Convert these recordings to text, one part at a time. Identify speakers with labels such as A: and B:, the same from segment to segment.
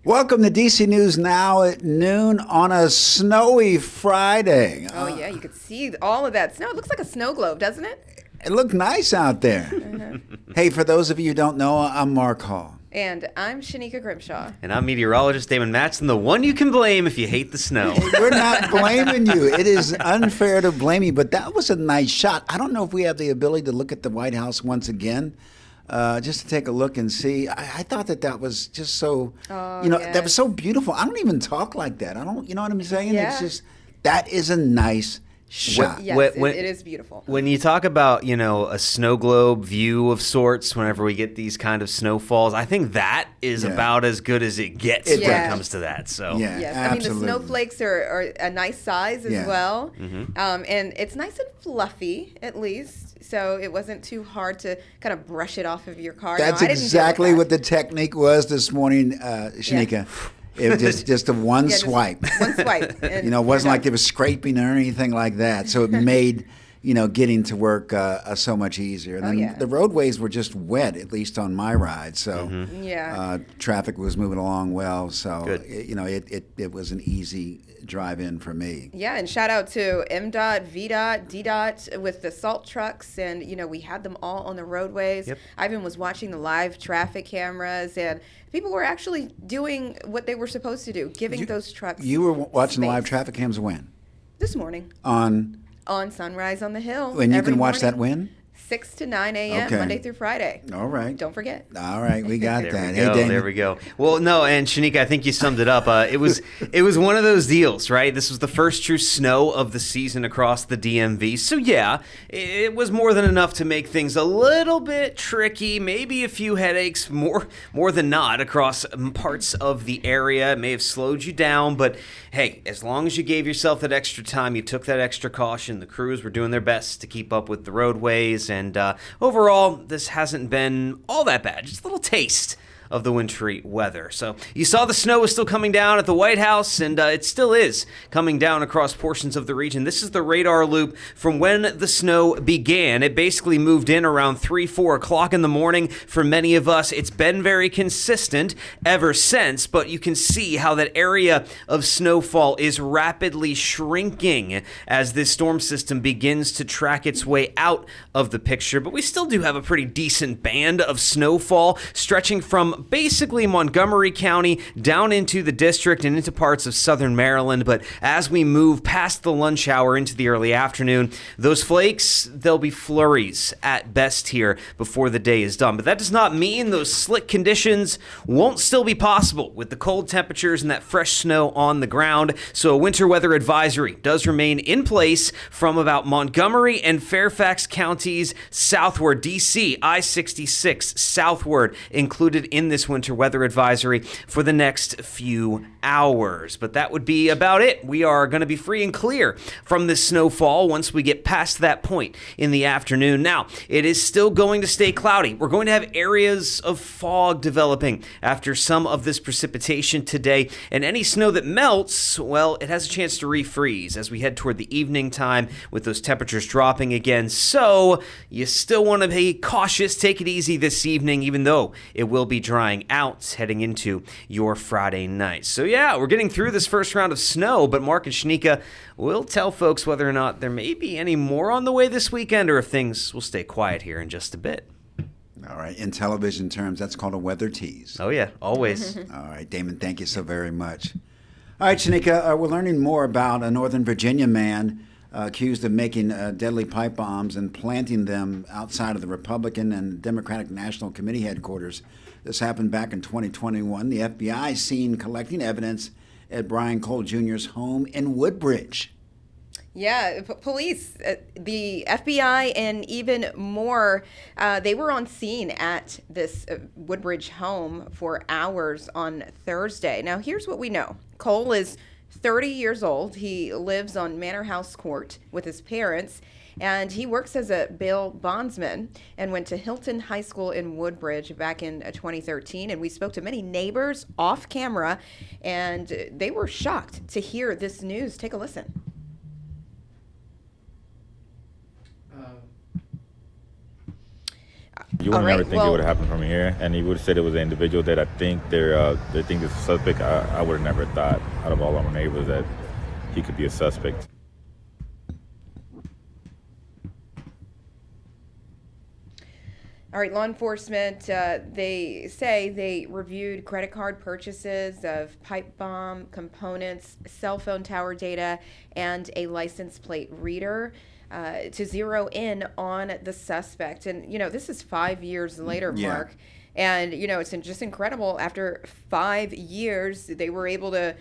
A: Welcome to DC News Now at noon on a snowy Friday.
B: Oh, yeah, you could see all of that snow. It looks like a snow globe, doesn't it?
A: It looked nice out there. Hey, for those of you who don't know, I'm Mark Hall.
B: And I'm Shanika Grimshaw.
C: And I'm meteorologist Damon Matson, the one you can blame if you hate the snow.
A: We're not blaming you. It is unfair to blame you, but that was a nice shot. I don't know if we have the ability to look at the White House once again. Just to take a look and see. I thought that was just so, that was so beautiful. I don't even talk like that. I don't, you know what I'm saying?
B: Yeah.
A: It's just, that is a nice shot.
B: Yes, it is beautiful.
C: When you talk about, a snow globe view of sorts, whenever we get these kind of snowfalls, I think that is about as good as it gets when it comes to that. So
B: Yes,
A: absolutely.
B: I mean, the snowflakes are a nice size as well.
C: Mm-hmm.
B: And it's nice and fluffy, at least. So it wasn't too hard to kind of brush it off of your car.
A: That's exactly what the technique was this morning, Shanika. It was just a one swipe.
B: One swipe. And
A: it wasn't like there was scraping or anything like that. So it made, getting to work so much easier. And then the roadways were just wet, at least on my ride. So traffic was moving along well. So, it was an easy drive in for me.
B: Yeah, and shout out to MDOT, VDOT, DDOT with the salt trucks. And, we had them all on the roadways.
C: Yep.
B: Ivan was watching the live traffic cameras, and people were actually doing what they were supposed to do, giving those trucks
A: You were watching the live
B: space.
A: traffic cams when?
B: This morning.
A: On
B: Sunrise on the Hill.
A: And you
B: every
A: can watch
B: morning,
A: that when?
B: 6 to 9 a.m.
A: Okay.
B: Monday through Friday.
A: All right.
B: Don't forget.
A: All right, we got
C: There
A: that.
C: we
A: Hey,
C: go.
A: Damon.
C: There we go. Well, no, and Shanika, I think you summed it up. It was one of those deals, right? This was the first true snow of the season across the DMV. So yeah, it was more than enough to make things a little bit tricky, maybe a few headaches, more than not across parts of the area. It may have slowed you down, but hey, as long as you gave yourself that extra time, you took that extra caution. The crews were doing their best to keep up with the roadways, and overall, this hasn't been all that bad. Just a little taste of the wintry weather. So you saw the snow was still coming down at the White House, and it still is coming down across portions of the region. This is the radar loop from when the snow began. It basically moved in around 3-4 o'clock in the morning. For many of us, it's been very consistent ever since, but you can see how that area of snowfall is rapidly shrinking as this storm system begins to track its way out of the picture. But we still do have a pretty decent band of snowfall stretching from basically Montgomery County down into the district and into parts of southern Maryland. But as we move past the lunch hour into the early afternoon, those flakes, they'll be flurries at best here before the day is done. But that does not mean those slick conditions won't still be possible with the cold temperatures and that fresh snow on the ground. So a winter weather advisory does remain in place from about Montgomery and Fairfax counties southward. DC, I-66 southward included in this winter weather advisory for the next few hours. But that would be about it. We are going to be free and clear from this snowfall once we get past that point in the afternoon. Now, it is still going to stay cloudy. We're going to have areas of fog developing after some of this precipitation today, and any snow that melts, well, it has a chance to refreeze as we head toward the evening time with those temperatures dropping again. So you still want to be cautious. Take it easy this evening, even though it will be drying out heading into your Friday night. So yeah, we're getting through this first round of snow, but Mark and Shanika will tell folks whether or not there may be any more on the way this weekend or if things will stay quiet here in just a bit.
A: All right. In television terms, that's called a weather tease.
C: Oh yeah, always.
A: All right, Damon, thank you so very much. All right, Shanika, we're learning more about a Northern Virginia man accused of making deadly pipe bombs and planting them outside of the Republican and Democratic National Committee headquarters. This happened back in 2021. The FBI seen collecting evidence at Brian Cole Jr.'s home in Woodbridge.
B: Yeah, police, the FBI, and even more, they were on scene at this Woodbridge home for hours on Thursday. Now, here's what we know. Cole is 30 years old. He lives on Manor House Court with his parents, and he works as a bail bondsman and went to Hilton High School in Woodbridge back in 2013. And we spoke to many neighbors off camera, and they were shocked to hear this news. Take a listen.
D: You
B: All
D: would
B: right,
D: never think
B: well-
D: it would have happened from here, and he would have said it was an individual that I think they think is a suspect. I would have never thought, out of all our neighbors, that he could be a suspect.
B: All right, law enforcement, they say they reviewed credit card purchases of pipe bomb components, cell phone tower data, and a license plate reader to zero in on the suspect. And, this is 5 years later,
A: Yeah.
B: Mark. And, it's just incredible. After 5 years, they were able to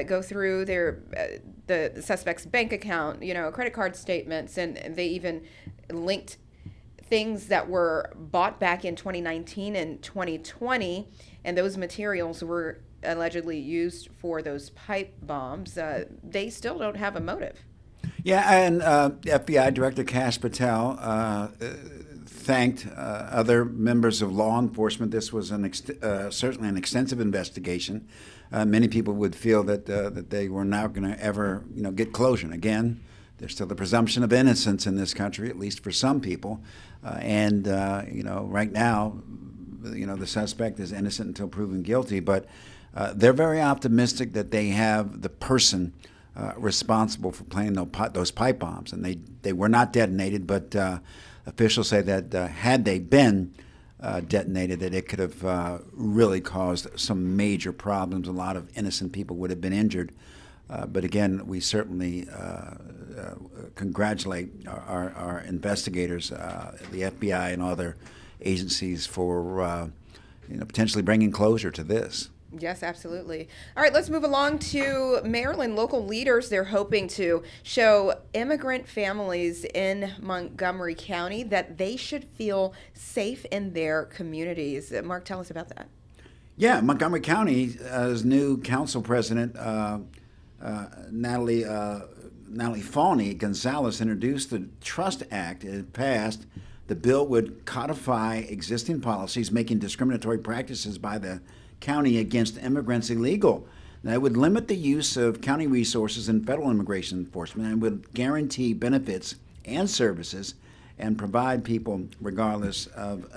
B: go through the suspect's bank account, credit card statements, and they even linked things that were bought back in 2019 and 2020, and those materials were allegedly used for those pipe bombs. They still don't have a motive.
A: Yeah, and FBI Director Kash Patel thanked other members of law enforcement. This was certainly an extensive investigation. Many people would feel that they were not going to ever, get closure. And again, there's still the presumption of innocence in this country, at least for some people. Right now, the suspect is innocent until proven guilty. But they're very optimistic that they have the person responsible for planting those pipe bombs. And they were not detonated, but officials say that had they been detonated, that it could have really caused some major problems. A lot of innocent people would have been injured. But again, we certainly congratulate our investigators, the FBI and other agencies for potentially bringing closure to this.
B: Yes, absolutely. All right, let's move along to Maryland. Local leaders, they're hoping to show immigrant families in Montgomery County that they should feel safe in their communities. Mark, tell us about that.
A: Yeah, Montgomery County's new council president, Natalie Fawney Gonzalez, introduced the Trust Act. It passed. The bill would codify existing policies making discriminatory practices by the county against immigrants illegal. Now, it would limit the use of county resources in federal immigration enforcement and would guarantee benefits and services and provide people regardless of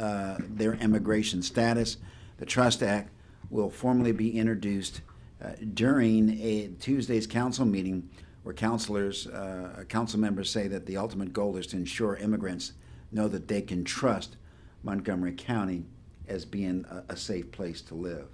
A: their immigration status. The Trust Act will formally be introduced during Tuesday's council meeting, where council members say that the ultimate goal is to ensure immigrants know that they can trust Montgomery County as being a safe place to live.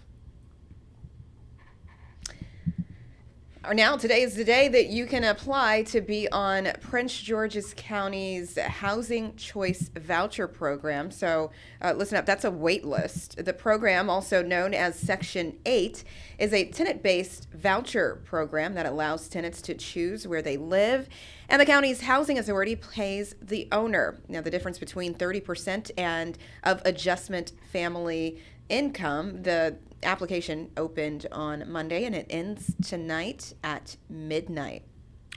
B: Now, today is the day that you can apply to be on Prince George's County's Housing Choice Voucher Program. So listen up, that's a wait list. The program, also known as Section 8, is a tenant-based voucher program that allows tenants to choose where they live, and the county's housing authority pays the owner. Now, the difference between 30% and of adjustment family income, the application opened on Monday and it ends tonight at midnight.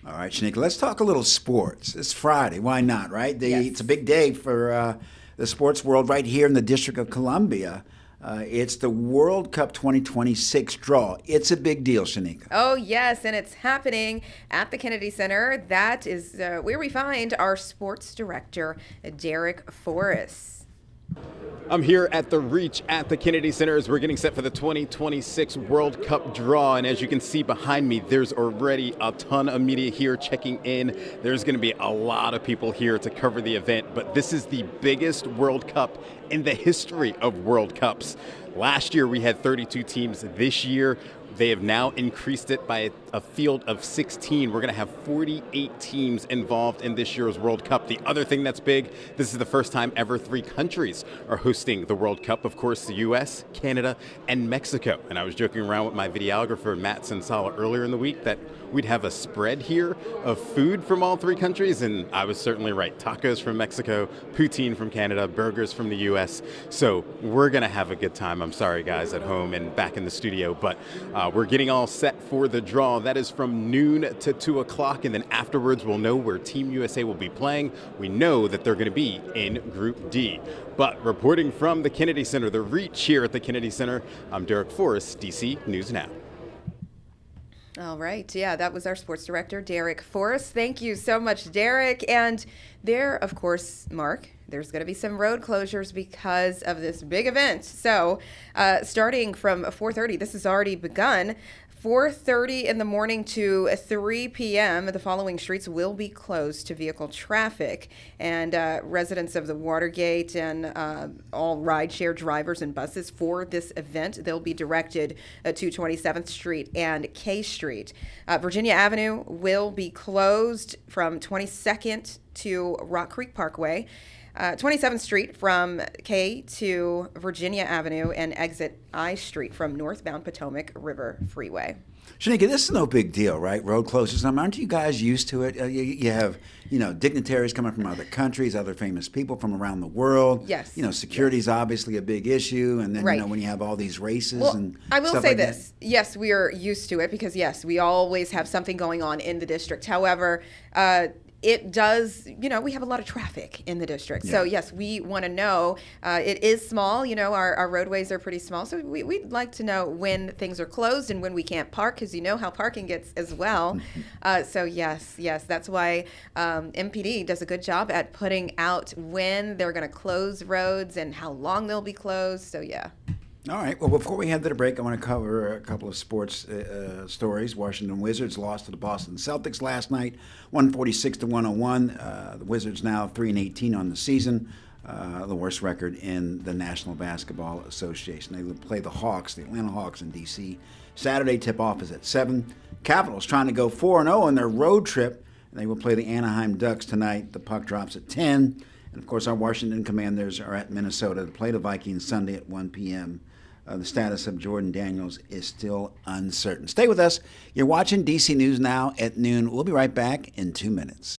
A: All right, Shanika, let's talk a little sports. It's Friday. Why not, right?
B: Yes.
A: It's a big day for the sports world right here in the District of Columbia. It's the World Cup 2026 draw. It's a big deal, Shanika.
B: Oh, yes, and it's happening at the Kennedy Center. That is where we find our sports director, Derek Forrest.
E: I'm here at the Reach at the Kennedy Center as we're getting set for the 2026 World Cup draw. And as you can see behind me, there's already a ton of media here checking in. There's going to be a lot of people here to cover the event, but this is the biggest World Cup in the history of World Cups. Last year, we had 32 teams. This year, they have now increased it by a field of 16. We're going to have 48 teams involved in this year's World Cup. The other thing that's big, this is the first time ever 3 countries are hosting the World Cup. Of course, the U.S., Canada, and Mexico. And I was joking around with my videographer, Matt Sensala, earlier in the week that we'd have a spread here of food from all 3 countries, and I was certainly right. Tacos from Mexico, poutine from Canada, burgers from the U.S. So we're going to have a good time. I'm sorry, guys, at home and back in the studio, but we're getting all set for the draw. That is from noon to 2 o'clock, and then afterwards we'll know where Team USA will be playing. We know that they're going to be in Group D. But reporting from the Kennedy Center, the Reach here at the Kennedy Center, I'm Derek Forrest, DC News Now.
B: All right. Yeah, that was our sports director, Derek Forrest. Thank you so much, Derek. And there, of course, Mark, there's going to be some road closures because of this big event. So starting from 4:30, this has already begun. 4:30 in the morning to 3 p.m., the following streets will be closed to vehicle traffic. And residents of the Watergate and all rideshare drivers and buses for this event, they'll be directed to 27th Street and K Street. Virginia Avenue will be closed from 22nd to Rock Creek Parkway. 27th Street from K to Virginia Avenue, and exit I Street from northbound Potomac River Freeway.
A: Shanika, this is no big deal, right? Road closures. Aren't you guys used to it? You have, dignitaries coming from other countries, other famous people from around the world.
B: Yes.
A: Security is obviously a big issue, and then
B: Right.
A: when you have all these races
B: Well,
A: and
B: I will
A: stuff
B: say
A: like
B: this. Yes, we are used to it because, yes, we always have something going on in the district. However, it does, we have a lot of traffic in the district. So,
A: Yeah.
B: yes, we want to know. It is small. Our roadways are pretty small. So, we'd like to know when things are closed and when we can't park, because you know how parking gets as well. So, yes, that's why MPD does a good job at putting out when they're going to close roads and how long they'll be closed. So, yeah.
A: All right. Well, before we head to the break, I want to cover a couple of sports stories. Washington Wizards lost to the Boston Celtics last night, 146-101. The Wizards now 3-18 on the season, the worst record in the National Basketball Association. They play the Hawks, the Atlanta Hawks in D.C. Saturday tip-off is at 7. Capitals trying to go 4-0 on their road trip. They will play the Anaheim Ducks tonight. The puck drops at 10. And, of course, our Washington Commanders are at Minnesota to play the Vikings Sunday at 1 p.m. The status of Jordan Daniels is still uncertain. Stay with us. You're watching DC News Now at noon. We'll be right back in 2 minutes.